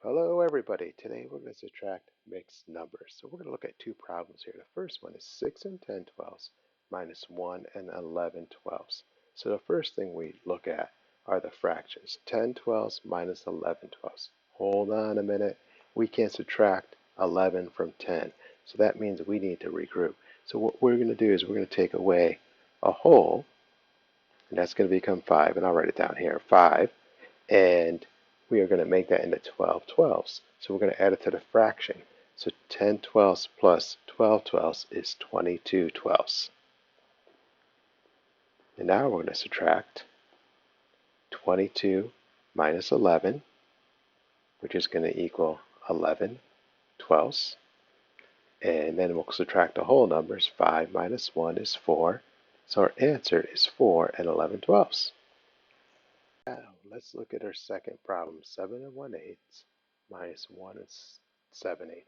Hello everybody, today we're going to subtract mixed numbers. So we're going to look at two problems here. The first one is 6 and 10 twelfths minus 1 and 11 twelfths. So the first thing we look at are the fractions. 10 twelfths minus 11 twelfths. Hold on a minute, we can't subtract 11 from 10. So that means we need to regroup. So what we're going to do is we're going to take away a whole, and that's going to become 5, and I'll write it down here, 5. And we are going to make that into 12 twelfths. So we're going to add it to the fraction. So 10 twelfths plus 12 twelfths is 22 twelfths. And now we're going to subtract 22 minus 11, which is going to equal 11 twelfths. And then we'll subtract the whole numbers. 5 minus 1 is 4. So our answer is 4 and 11 twelfths. Now, let's look at our second problem, 7 and 1/8 minus 1 and 7/8.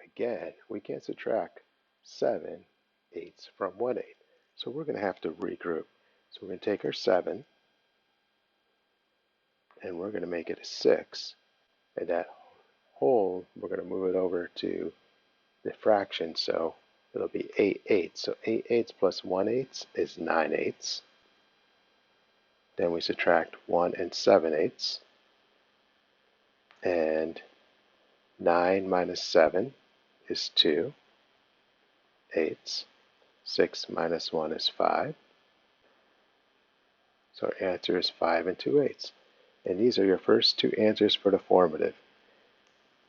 Again, we can't subtract 7/8 from 1/8, so we're going to have to regroup. So we're going to take our 7 and we're going to make it a 6, and that whole, we're going to move it over to the fraction, so it'll be 8/8. So 8/8 plus 1/8 is 9/8. Then we subtract 1 and 7/8. And 9 minus 7 is 2 eighths. 6 minus 1 is 5. So our answer is 5 and 2/8. And these are your first two answers for the formative.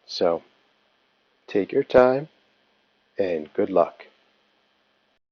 So take your time and good luck.